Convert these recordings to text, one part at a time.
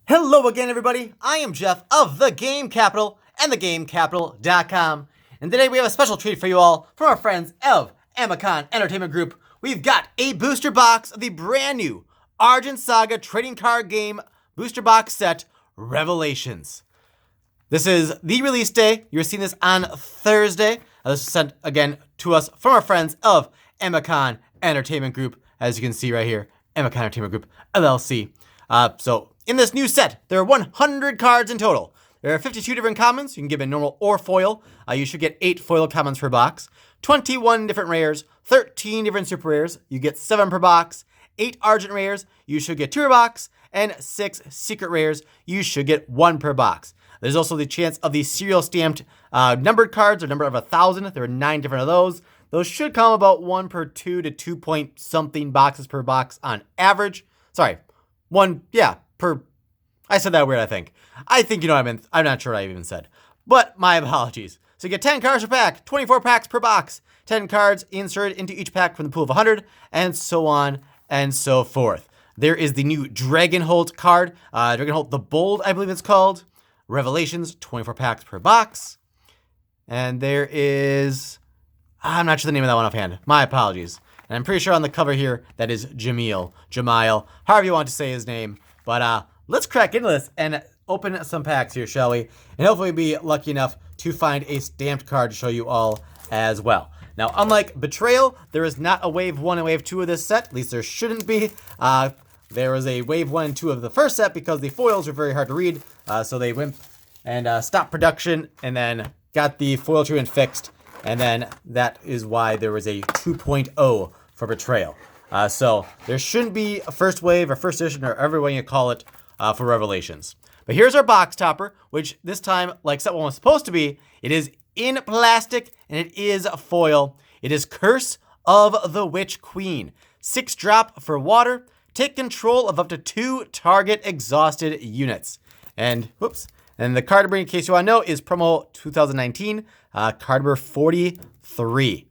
Hello again, everybody. I am Jeff of TheGameCapital and TheGameCapital.com. And today we have a special treat for you all from our friends of Amikon Entertainment Group. We've got a booster box of the brand new Argent Saga trading card game booster box set, Revelations. This is the release day. You're seeing this on Thursday. This is sent again to us from our friends of Amikon Entertainment Group. As you can see right here, Amikon Entertainment Group, LLC. So in this new set, there are 100 cards in total. There are 52 different commons. You can give a normal or foil. You should get 8 foil commons per box, 21 different rares, 13 different super rares. You get 7 per box, 8 Argent rares. You should get 2 per box, and 6 secret rares. You should get 1 per box. There's also the chance of the serial stamped numbered cards, or number of 1,000. There are 9 different of those. Those should come about 1 per 2 to 2 point something boxes per box on average. Sorry, I said that weird, I think. You know what I meant. I'm not sure what I even said. But my apologies. So you get 10 cards per pack, 24 packs per box, 10 cards inserted into each pack from the pool of 100, and so on and so forth. There is the new Dragonholt card, Dragonholt the Bold, I believe it's called. Revelations, 24 packs per box. And there is, I'm not sure the name of that one offhand. My apologies. And I'm pretty sure on the cover here, that is Jamal, however you want to say his name. But let's crack into this and open some packs here, shall we? And hopefully be lucky enough to find a stamped card to show you all as well. Now, unlike Betrayal, there is not a Wave 1 and Wave 2 of this set. At least there shouldn't be. There was a Wave 1 and 2 of the first set because the foils are very hard to read. So they went and stopped production and then got the foil treatment fixed. And then that is why there was a 2.0 for Betrayal. So there shouldn't be a first wave or first edition or every way you call it for Revelations. But here's our box topper, which this time, like set 1 was supposed to be, it is in plastic and it is foil. It is Curse of the Witch Queen. 6 drop for water. Take control of up to 2 target exhausted units. And the card number, in case you want to know, is promo 2019, card number 43.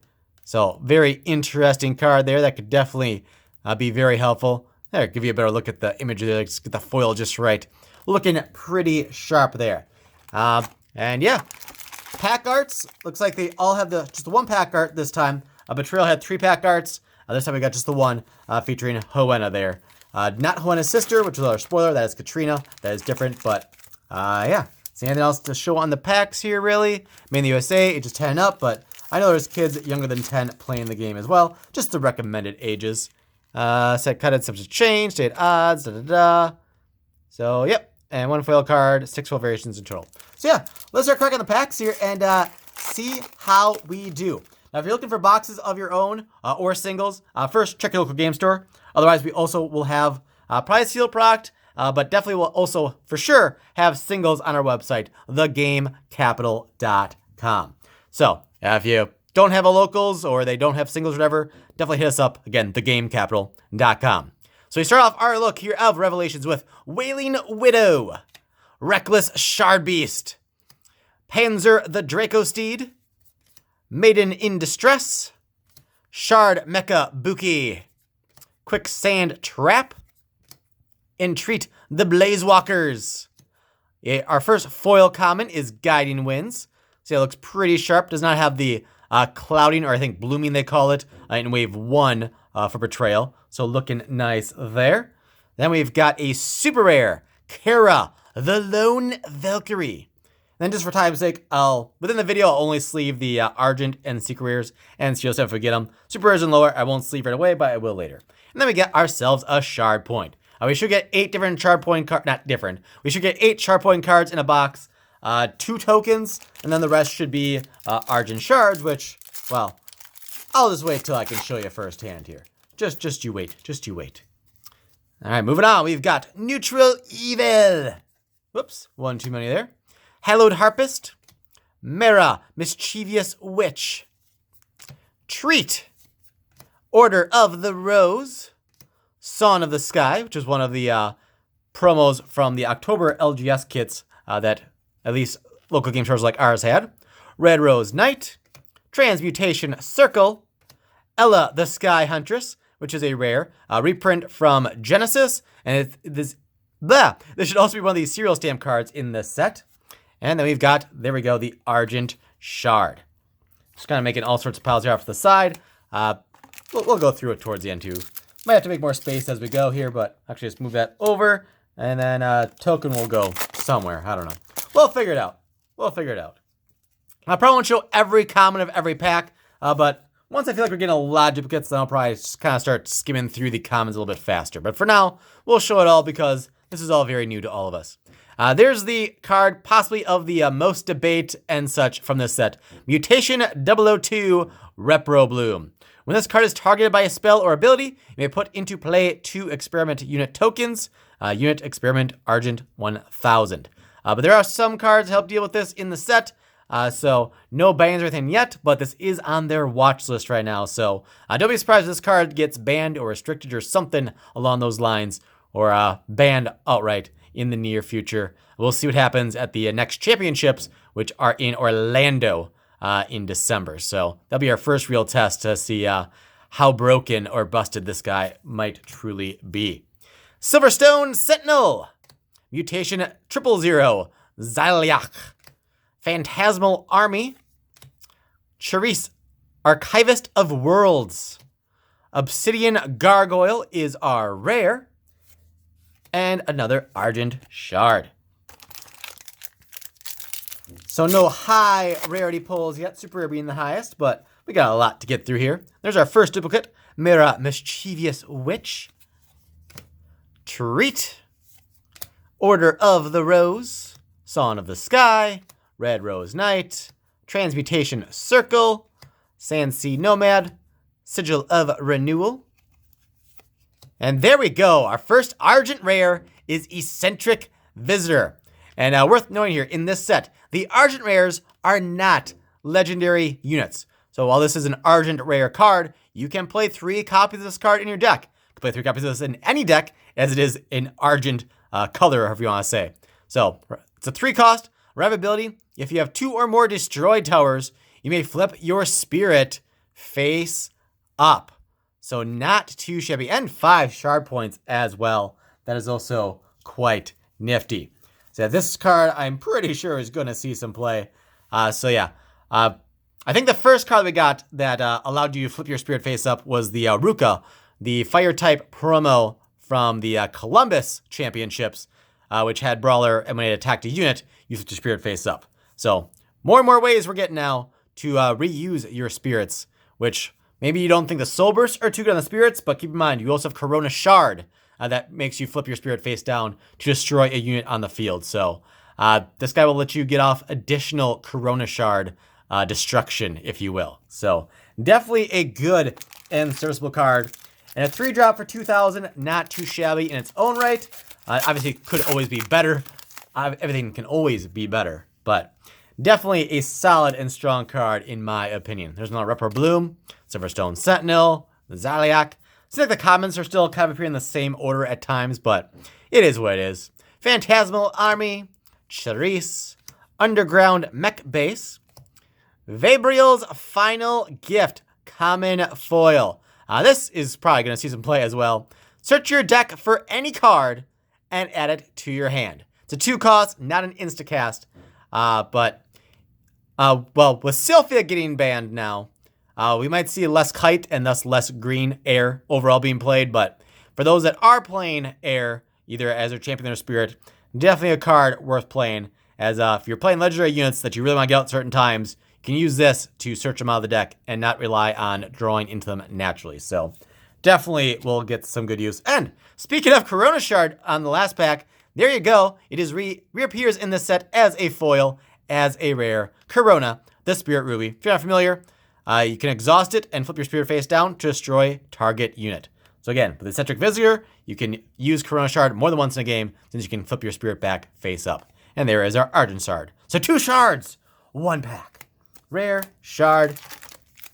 So very interesting card there. That could definitely be very helpful. There, give you a better look at the image there. Just get the foil just right. Looking pretty sharp there. And yeah, pack arts. Looks like they all have just the 1 pack art this time. Betrayal had 3 pack arts. This time we got just the 1 featuring Hoenna there. Not Hoenna's sister, which is our spoiler. That is Katrina. That is different, but yeah. Is there anything else to show on the packs here, really? Made in the USA, ages 10 and up, but I know there's kids younger than 10 playing the game as well. Just the recommended ages. Set cut and subject change, state odds, So, yep. And 1 foil card, 6 foil variations in total. So, yeah, let's start cracking the packs here and see how we do. Now, if you're looking for boxes of your own or singles, first check your local game store. Otherwise, we also will have probably sealed product, but definitely will also, for sure, have singles on our website, TheGameCapital.com. So, if you don't have a locals or they don't have singles or whatever, definitely hit us up. Again, TheGameCapital.com. So we start off our look here of Revelations with Wailing Widow, Reckless Shard Beast, Panzer the Draco Steed, Maiden in Distress, Shard Mecha Buki, Quicksand Trap, Entreat the Blazewalkers. Our first foil common is Guiding Winds. See, it looks pretty sharp. Does not have the clouding, or I think blooming they call it, in Wave 1 for Betrayal. So looking nice there. Then we've got a super rare, Kara, the Lone Valkyrie. Then just for time's sake, within the video, I'll only sleeve the Argent and secret rares and seal stuff if we get them. Super rares and lower, I won't sleeve right away, but I will later. And then we get ourselves a Shard Point. We should get 8 different Shard Point cards, not different. We should get 8 Shard Point cards in a box, 2 tokens, and then the rest should be Argent Shards, which, well, I'll just wait till I can show you firsthand here. Just you wait. All right, moving on. We've got Neutral Evil. Whoops, 1 too many there. Hallowed Harpist. Mera, Mischievous Witch. Treat. Order of the Rose. Son of the Sky, which is one of the promos from the October LGS kits that at least local game stores like ours had. Red Rose Knight. Transmutation Circle. Ella the Sky Huntress, which is a rare reprint from Genesis, and this This should also be one of these serial stamp cards in this set. And then we've got, there we go, the Argent Shard. Just kind of making all sorts of piles here off to the side. We'll go through it towards the end too. Might have to make more space as we go here, but actually just move that over. And then token will go somewhere. I don't know. We'll figure it out. I probably won't show every common of every pack, but once I feel like we're getting a lot of duplicates, then I'll probably just kind of start skimming through the commons a little bit faster. But for now, we'll show it all because this is all very new to all of us. There's the card possibly of the most debate and such from this set. Mutation 002 Repro Bloom. When this card is targeted by a spell or ability, you may put into play 2 experiment unit tokens. Unit experiment Argent 1000. But there are some cards to help deal with this in the set. So no bans or anything yet, but this is on their watch list right now. So don't be surprised if this card gets banned or restricted or something along those lines, or banned outright in the near future. We'll see what happens at the next championships, which are in Orlando in December. So that'll be our first real test to see how broken or busted this guy might truly be. Silverstone Sentinel. Mutation 000 Zyliak. Phantasmal Army. Charisse, Archivist of Worlds. Obsidian Gargoyle is our rare. And another Argent Shard. So no high rarity pulls yet, super rare being the highest, but we got a lot to get through here. There's our first duplicate, Mira Mischievous Witch. Treat. Order of the Rose. Song of the Sky. Red Rose Knight. Transmutation Circle. Sandsea Nomad. Sigil of Renewal. And there we go. Our first Argent Rare is Eccentric Visitor. And worth knowing here, in this set, the Argent Rares are not legendary units. So while this is an Argent Rare card, you can play 3 copies of this card in your deck. You can play 3 copies of this in any deck, as it is in Argent color, if you want to say. So it's a 3 cost, rev ability. If you have 2 or more destroyed towers, you may flip your spirit face up. So not too shabby. And 5 shard points as well. That is also quite nifty. So this card, I'm pretty sure, is going to see some play. I think the first card we got that allowed you to flip your spirit face up was the Ruka, the fire type promo from the Columbus Championships, which had Brawler, and when it attacked a unit, you flipped your spirit face up. So more and more ways we're getting now to reuse your spirits, which maybe you don't think the Soul Bursts are too good on the spirits, but keep in mind, you also have Corona Shard that makes you flip your spirit face down to destroy a unit on the field. So this guy will let you get off additional Corona Shard destruction, if you will. So definitely a good and serviceable card. And a 3-drop for 2,000, not too shabby in its own right. Obviously, could always be better. Everything can always be better, but definitely a solid and strong card in my opinion. There's another Repro Bloom, Silverstone Sentinel, Zyliak. Seems like the commons are still kind of appearing in the same order at times, but it is what it is. Phantasmal Army, Charisse, Underground Mech Base, Vabriel's Final Gift, Common Foil. This is probably going to see some play as well. Search your deck for any card and add it to your hand. It's a 2 cost, not an instacast, but with Sylphia getting banned now, we might see less Kite and thus less green air overall being played. But for those that are playing air, either as their champion or spirit, definitely a card worth playing. As if you're playing legendary units that you really want to get out at certain times, you can use this to search them out of the deck and not rely on drawing into them naturally. So definitely will get some good use. And speaking of Corona Shard on the last pack, there you go. It is reappears in this set as a foil, as a rare Corona, the Spirit Ruby. If you're not familiar, you can exhaust it and flip your spirit face down to destroy target unit. So again, with Eccentric Visitor, you can use Corona Shard more than once in a game, since you can flip your spirit back face up. And there is our Argent Shard. So 2 shards, 1 pack. Rare, shard.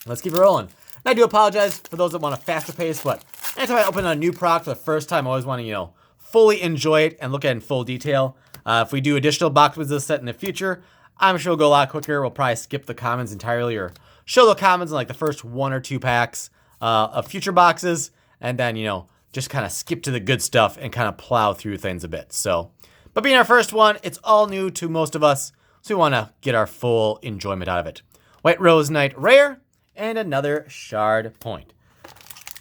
Let's keep it rolling. And I do apologize for those that want a faster pace, but anytime I open a new product for the first time, I always want to, fully enjoy it and look at it in full detail. If we do additional boxes with this set in the future, I'm sure it'll go a lot quicker. We'll probably skip the commons entirely or show the commons in like the first 1 or 2 packs of future boxes. And then, just kind of skip to the good stuff and kind of plow through things a bit. So, but being our first one, it's all new to most of us, so we want to get our full enjoyment out of it. White Rose Knight rare, and another shard point.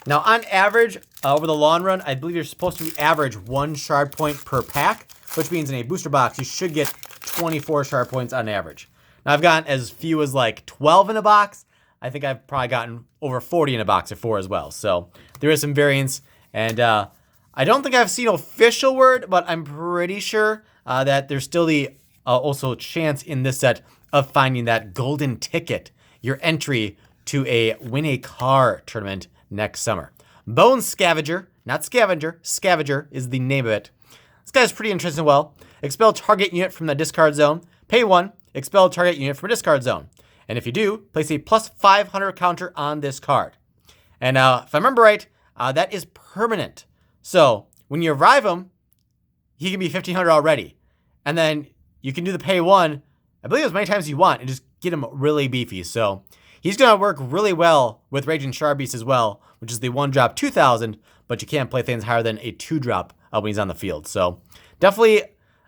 Now, on average, over the long run, I believe you're supposed to average 1 shard point per pack, which means in a booster box, you should get 24 shard points on average. Now, I've gotten as few as like 12 in a box. I think I've probably gotten over 40 in a box before as well. So there is some variance. And I don't think I've seen official word, but I'm pretty sure that there's still the also chance in this set of finding that golden ticket, your entry to a win a car tournament next summer. Bone Scavenger, not Scavenger, Scavenger is the name of it. This guy's pretty interesting. Well, expel target unit from the discard zone. Pay 1, expel target unit from a discard zone. And if you do, place a plus 500 counter on this card. And if I remember right, that is permanent. So when you revive him, he can be 1500 already. And then you can do the pay 1, I believe as many times as you want, and just get him really beefy. So he's going to work really well with Raging Shard Beast as well, which is the 1-drop 2000, but you can't play things higher than a 2-drop when he's on the field. So definitely,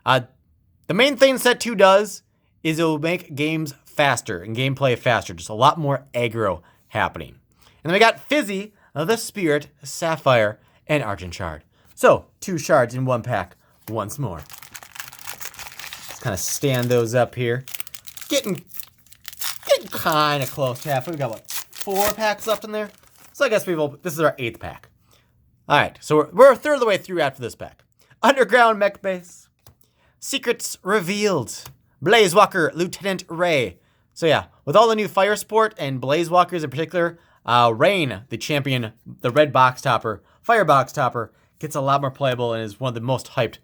the main thing set 2 does is it will make games faster and gameplay faster. Just a lot more aggro happening. And then we got Fizzy, the Spirit, Sapphire, and Argent Shard. So 2 shards in 1 pack once more. Let's kind of stand those up here. Getting kind of close to half. We've got, what, 4 packs left in there? So I guess this is our 8th pack. All right, so we're a third of the way through after this pack. Underground Mech Base. Secrets Revealed. Blazewalker, Lieutenant Ray. So yeah, with all the new Fire Sport and Blazewalkers in particular, Rain, the champion, the red box topper, Fire box topper, gets a lot more playable and is one of the most hyped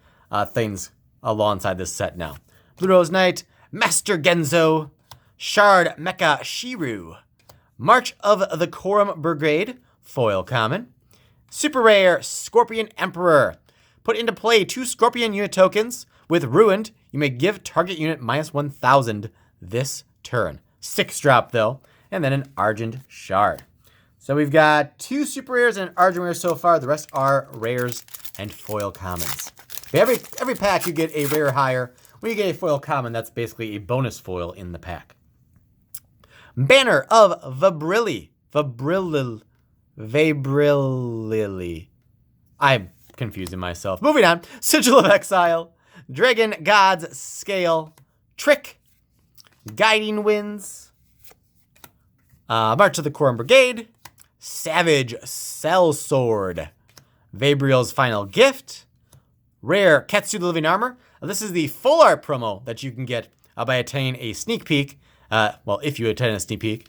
things alongside this set now. Blue Rose Knight, Master Genzo, Shard Mecha Shiru, March of the Quorum Brigade, foil common, super rare Scorpion Emperor. Put into play 2 Scorpion unit tokens. With Ruined, you may give target unit minus 1000 this turn. 6-drop though, and then an Argent Shard. So we've got 2 super rares and an Argent rare so far. The rest are rares and foil commons. Every pack you get a rare higher. When you get a foil common, that's basically a bonus foil in the pack. Banner of Vabrilli. I'm confusing myself. Moving on. Sigil of Exile. Dragon God's Scale. Trick. Guiding Winds. March of the Quorum Brigade. Savage Sellsword. Vabriel's Final Gift. Rare Ketsu the Living Armor. This is the full art promo that you can get by attaining a sneak peek. Well, if you attend a sneak peek.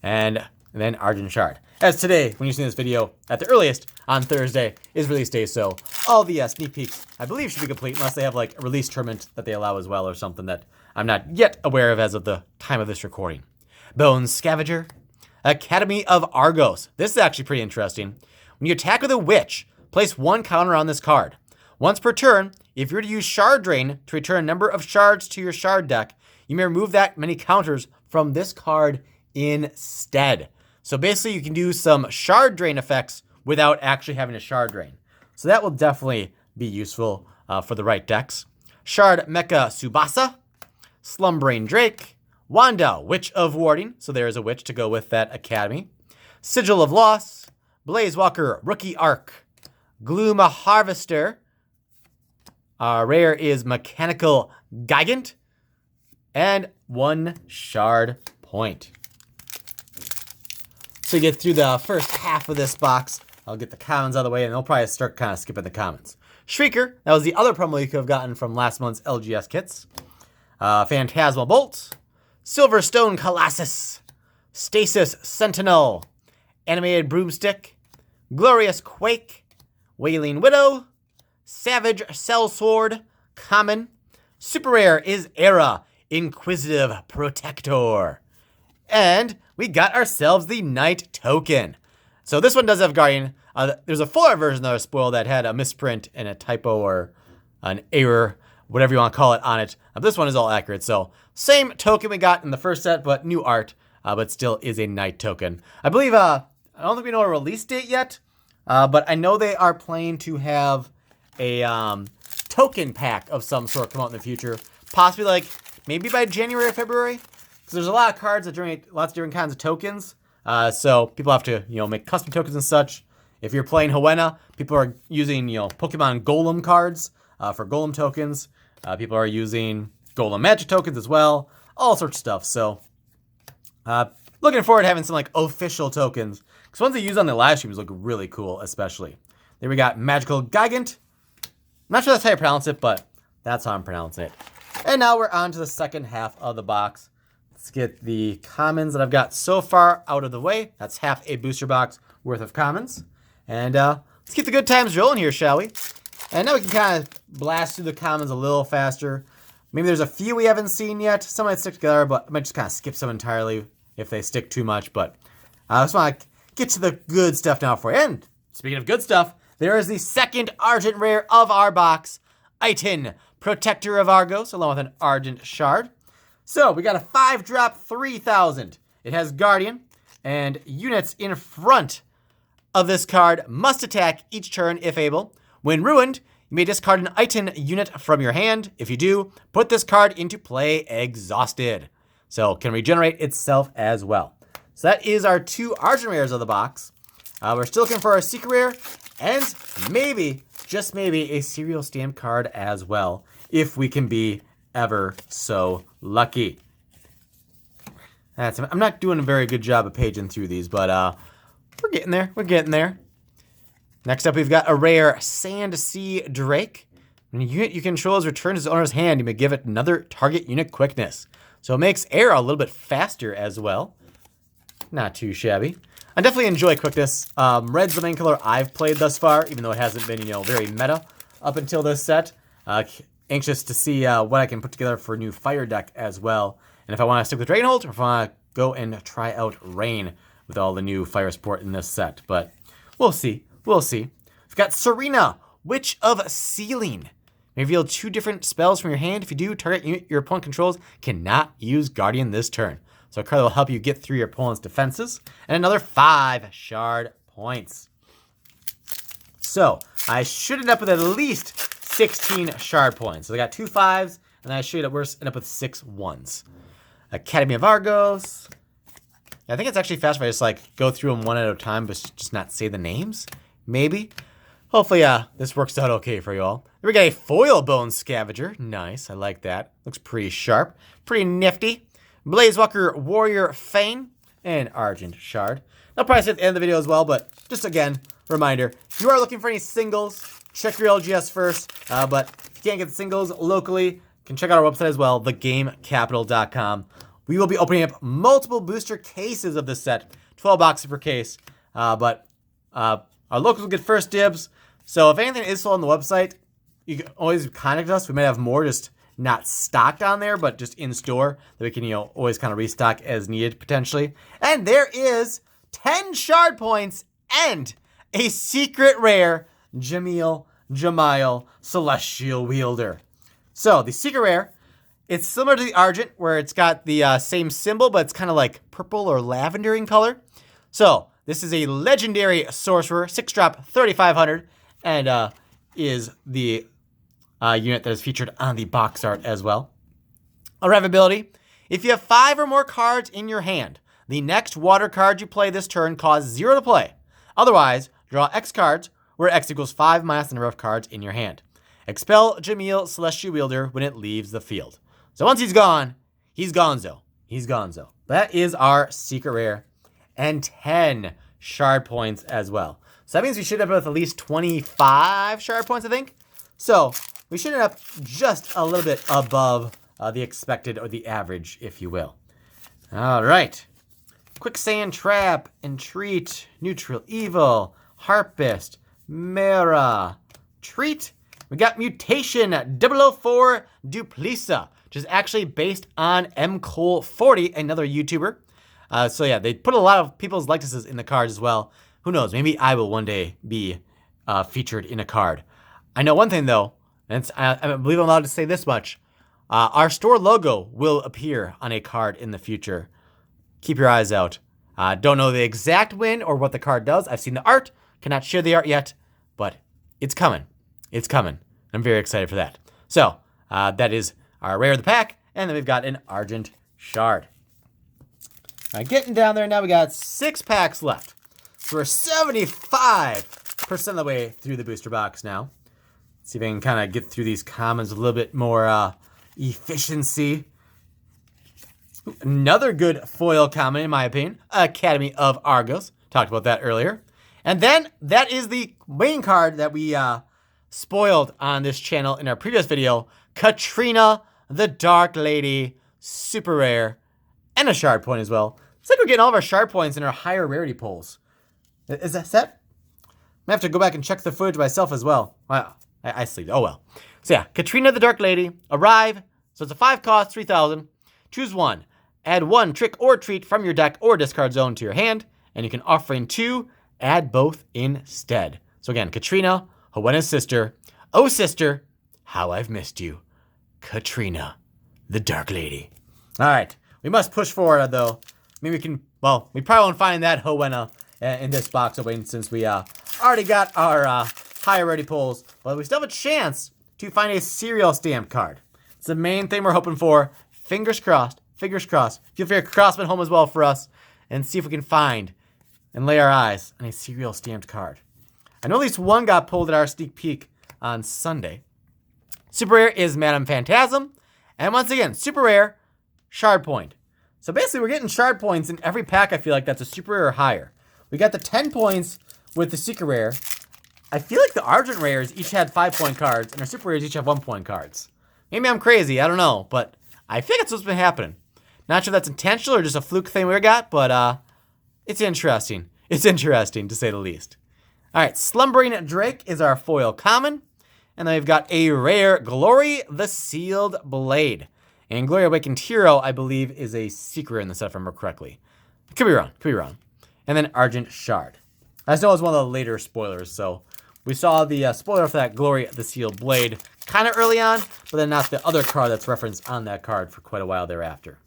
And then Argent Shard. As today, when you're seeing this video, at the earliest, on Thursday, is release day. So all the sneak peeks, I believe, should be complete unless they have like a release tournament that they allow as well or something that I'm not yet aware of as of the time of this recording. Bone Scavenger. Academy of Argos. This is actually pretty interesting. When you attack with a witch, place 1 counter on this card. Once per turn, if you're to use Shard Drain to return a number of shards to your shard deck, you may remove that many counters from this card instead. So basically you can do some Shard Drain effects without actually having a Shard Drain. So that will definitely be useful for the right decks. Shard Mecha Tsubasa, Slumbrain Drake, Wanda, Witch of Warding, so there is a witch to go with that academy. Sigil of Loss, Blazewalker, Rookie Arc, Gloom Harvester. Rare is Mechanical Gigant, and 1 shard point. So you get through the first half of this box. I'll get the commons out of the way, and they'll probably start kind of skipping the commons. Shrieker, that was the other promo you could have gotten from last month's LGS kits. Phantasmal Bolt, Silverstone Colossus, Stasis Sentinel, Animated Broomstick, Glorious Quake, Wailing Widow, Savage Sellsword, Common. Super rare is Era, Inquisitive Protector. And we got ourselves the Knight token. So this one does have Guardian. There's a full art version that was spoiled that had a misprint and a typo or an error, whatever you want to call it, on it. This one is all accurate. So same token we got in the first set, but new art, but still is a Knight token. I believe, I don't think we know a release date yet. But I know they are planning to have a token pack of some sort come out in the future. Possibly like maybe by January or February. Because there's a lot of cards that generate lots of different kinds of tokens. So people have to, make custom tokens and such. If you're playing Hoenn, people are using, Pokemon Golem cards for Golem tokens. People are using Golem Magic tokens as well. All sorts of stuff. So looking forward to having some like official tokens. Because ones they use on the live streams look really cool, especially. There we got Magical Gigant. I'm not sure that's how you pronounce it, but that's how I'm pronouncing it. And now we're on to the second half of the box. Let's get the commons that I've got so far out of the way. That's half a booster box worth of commons. And let's keep the good times rolling here, shall we? And now we can kind of blast through the commons a little faster. Maybe there's a few we haven't seen yet. Some might stick together, but I might just kind of skip some entirely if they stick too much. But I just want to get to the good stuff now for you. And speaking of good stuff, there is the second Argent Rare of our box, Iton, Protector of Argos, along with an Argent Shard. So we got a 5-drop 3000. It has Guardian, and units in front of this card must attack each turn if able. When ruined, you may discard an Iton unit from your hand. If you do, put this card into play exhausted. So can regenerate itself as well. So that is our 2 Argent Rares of the box. We're still looking for a Secret Rare and maybe, just maybe, a Serial Stamp card as well, if we can be ever so lucky. I'm not doing a very good job of paging through these, but we're getting there. We're getting there. Next up, we've got a rare Sand Sea Drake. When a unit you control is returned to its owner's hand, you may give it another target unit quickness. So it makes air a little bit faster as well. Not too shabby. I definitely enjoy quickness. Red's the main color I've played thus far, even though it hasn't been, very meta up until this set. Anxious to see what I can put together for a new fire deck as well. And if I want to stick with Dragonholt, or if I want to go and try out Rain with all the new fire support in this set. But we'll see. We'll see. We've got Serena, Witch of Sealing. May reveal 2 different spells from your hand. If you do, target unit your opponent controls cannot use Guardian this turn. So a card that will help you get through your opponent's defenses. And another 5 shard points. So I should end up with at least 16 shard points. So I got 2 5s, and I should at worst end up with 6 1s. Academy of Argos. I think it's actually faster if I just go through them one at a time, but just not say the names. Maybe. Hopefully, this works out okay for you all. We got a Foil Bone Scavenger. Nice, I like that. Looks pretty sharp, pretty nifty. Blazewalker Warrior Fane and Argent Shard. I'll probably say at the end of the video as well, but just again, reminder, if you are looking for any singles, check your LGS first. But if you can't get the singles locally, you can check out our website as well, TheGameCapital.com. We will be opening up multiple booster cases of this set, 12 boxes per case. But our locals will get first dibs. So if anything is sold on the website, you can always contact us. We might have more just not stocked on there, but just in store that we can, always kind of restock as needed potentially. And there is 10 shard points and a secret rare Jamile Celestial Wielder. So the secret rare, it's similar to the Argent, where it's got the same symbol, but it's kind of like purple or lavender in color. So this is a legendary sorcerer, 6-drop, 3,500, and is the unit that is featured on the box art as well. A rev ability: if you have 5 or more cards in your hand, the next water card you play this turn costs 0 to play. Otherwise, draw X cards, where X equals 5 minus the number of cards in your hand. Expel Jamile Celestial Wielder when it leaves the field. So once he's gone, he's gonzo. He's gonzo. That is our secret rare. And 10 shard points as well. So that means we should end up with at least 25 shard points, I think. So we should end up just a little bit above the expected, or the average, if you will. All right. Quicksand Trap, Entreat, Neutral Evil, Harpist, Mera, Treat. We got Mutation 004 Duplisa, which is actually based on M. Cole 40, another YouTuber. So yeah, they put a lot of people's likenesses in the cards as well. Who knows? Maybe I will one day be featured in a card. I know one thing though, and I believe I'm allowed to say this much. Our store logo will appear on a card in the future. Keep your eyes out. Don't know the exact win or what the card does. I've seen the art. Cannot share the art yet, but it's coming. It's coming. I'm very excited for that. So, that is our rare of the pack, and then we've got an Argent Shard. All right, getting down there now, we got 6 packs left. So we're 75% of the way through the booster box now. Let's see if I can kind of get through these commons with a little bit more efficiency. Another good foil common, in my opinion, Academy of Argos. Talked about that earlier. And then that is the main card that we spoiled on this channel in our previous video, Katrina the Dark Lady, super rare, and a shard point as well. It's like we're getting all of our shard points in our higher rarity pulls. Is that set? I have to go back and check the footage myself as well. Wow, I sleep. Oh well. So yeah, Katrina the Dark Lady, arrive. So it's a 5 cost, 3,000. Choose one. Add 1 trick or treat from your deck or discard zone to your hand, and you can offer in 2. Add both instead. So again, Katrina, Howenna's sister. Oh sister, how I've missed you. Katrina the Dark Lady. All right, we must push forward though. Maybe we can, well, we probably won't find that Howenna in this box opening since we already got our higher rarity pulls, but we still have a chance to find a serial stamp card. It's the main thing we're hoping for. Fingers crossed, fingers crossed. Feel free to cross it home as well for us and see if we can find and lay our eyes on a serial stamped card. I know at least one got pulled at our sneak peek on Sunday. Super rare is Madame Phantasm, and once again, super rare, shard point. So basically, we're getting shard points in every pack, I feel like, that's a super rare or higher. We got the 10 points with the secret rare. I feel like the Argent rares each had 5-point cards, and our super rares each have 1-point cards. Maybe I'm crazy, I don't know, but I think that's what's been happening. Not sure if that's intentional or just a fluke thing we got, but it's interesting. It's interesting, to say the least. All right, Slumbering Drake is our foil common. And then we've got a rare Glory the Sealed Blade. And Glory Awakened Hero, I believe, is a secret in the set, if I remember correctly. Could be wrong, could be wrong. And then Argent Shard. I just know it was one of the later spoilers, so we saw the spoiler for that Glory the Sealed Blade kind of early on, but then not the other card that's referenced on that card for quite a while thereafter.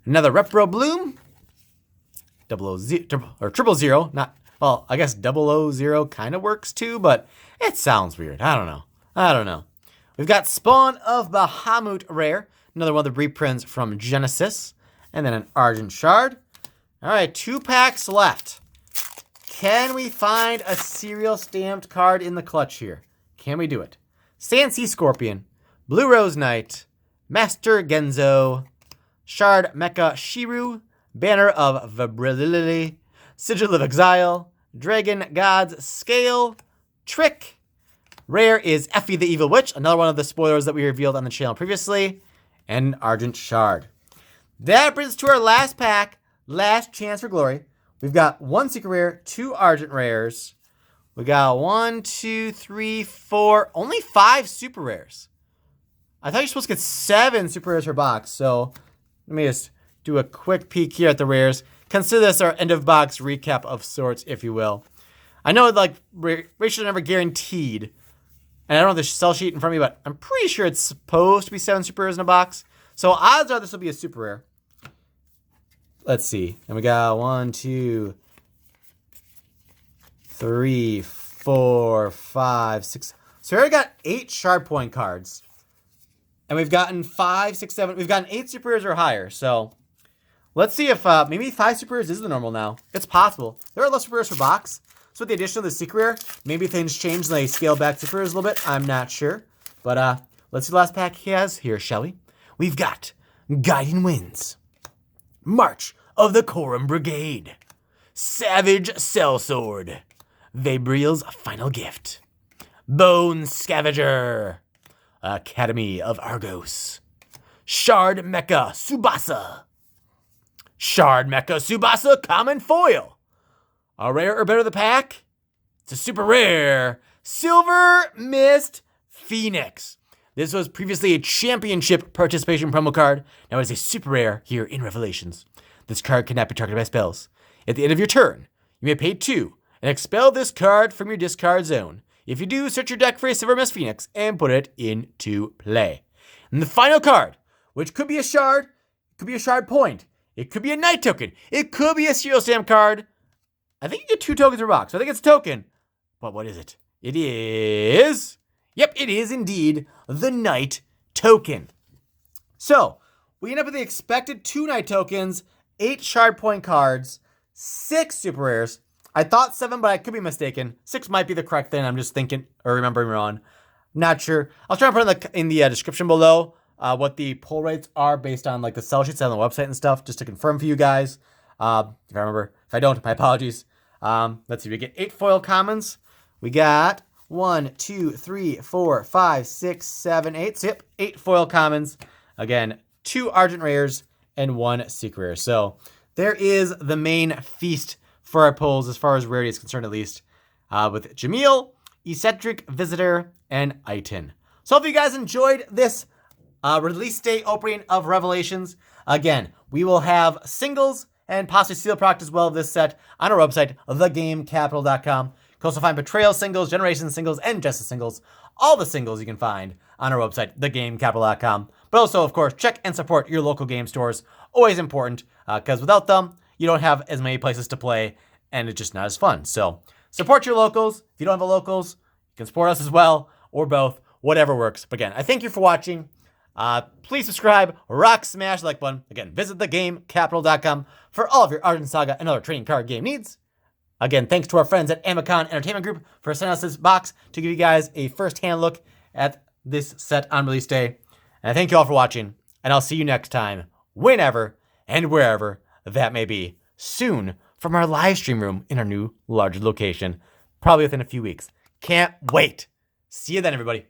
Another Repro Bloom. 000, not, well, I guess 000 kind of works too, but it sounds weird. I don't know. We've got Spawn of Bahamut rare, another one of the reprints from Genesis, and then an Argent Shard. All right, 2 packs left. Can we find a serial stamped card in the clutch here? Can we do it? Sand Sea Scorpion, Blue Rose Knight, Master Genzo, Shard Mecha Shiru, Banner of Vibrility, Sigil of Exile, Dragon God's Scale, Trick. Rare is Effie the Evil Witch, another one of the spoilers that we revealed on the channel previously, and Argent Shard. That brings us to our last pack, last chance for glory. We've got 1 secret rare, 2 Argent rares. We got 1, 2, 3, 4, only 5 super rares. I thought you're supposed to get 7 super rares per box, so let me just do a quick peek here at the rares. Consider this our end of box recap of sorts, if you will. I know like rares are never guaranteed, and I don't have the sell sheet in front of me, but I'm pretty sure it's supposed to be 7 super rares in a box. So odds are this will be a super rare. Let's see. And we got 1, 2, 3, 4, 5, 6. So we already got 8 shard point cards. And we've gotten 5, 6, 7. We've gotten 8 super rares or higher. So let's see if maybe 5 super rares is the normal now. It's possible. There are less super rares per box. So with the addition of the secret rare, maybe things change and they scale back super rares a little bit. I'm not sure. But let's see the last pack he has here, shall we? We've got Guiding Winds, March of the Corum Brigade, Savage Sellsword, Vabriel's Final Gift, Bone Scavenger, Academy of Argos, Shard Mecha Tsubasa, Shard Mecha Tsubasa Common Foil. A rare or better of the pack? It's a super rare Silver Mist Phoenix. This was previously a championship participation promo card. Now it is a super rare here in Revelations. This card cannot be targeted by spells. At the end of your turn, you may pay 2 and expel this card from your discard zone. If you do, search your deck for a Silver Mist Phoenix and put it into play. And the final card, which could be a shard, could be a shard point, it could be a night token, it could be a serial stamp card. I think you get 2 tokens per box. So I think it's a token. But what is it? It is... Yep, it is indeed the Knight token. So, we end up with the expected 2 Knight tokens, 8 shard point cards, 6 super rares. I thought 7, but I could be mistaken. 6 might be the correct thing. I'm just thinking or remembering wrong. Not sure. I'll try to put in the description below what the pull rates are based on like the sell sheets on the website and stuff, just to confirm for you guys. If I remember. If I don't, my apologies. Let's see. We get 8 foil commons. We got 1, 2, 3, 4, 5, 6, 7, 8. So yep, 8 foil commons. Again, 2 Argent rares and 1 secret rare. So there is the main feast for our pulls as far as rarity is concerned, at least, with Jamil, Eccentric Visitor, and Iton. So if you guys enjoyed this release day opening of Revelations, again, we will have singles and possibly seal product as well of this set on our website, TheGameCapital.com. You can also find Betrayal singles, Generation singles, and Justice singles. All the singles you can find on our website, TheGameCapital.com. But also, of course, check and support your local game stores. Always important, because without them, you don't have as many places to play, and it's just not as fun. So support your locals. If you don't have a locals, you can support us as well, or both, whatever works. But again, I thank you for watching. Please subscribe, smash the like button. Again, visit TheGameCapital.com for all of your Argent Saga and other trading card game needs. Again, thanks to our friends at Amikon Entertainment Group for sending us this box to give you guys a first-hand look at this set on release day. And I thank you all for watching, and I'll see you next time, whenever and wherever that may be, soon from our live stream room in our new larger location, probably within a few weeks. Can't wait. See you then, everybody.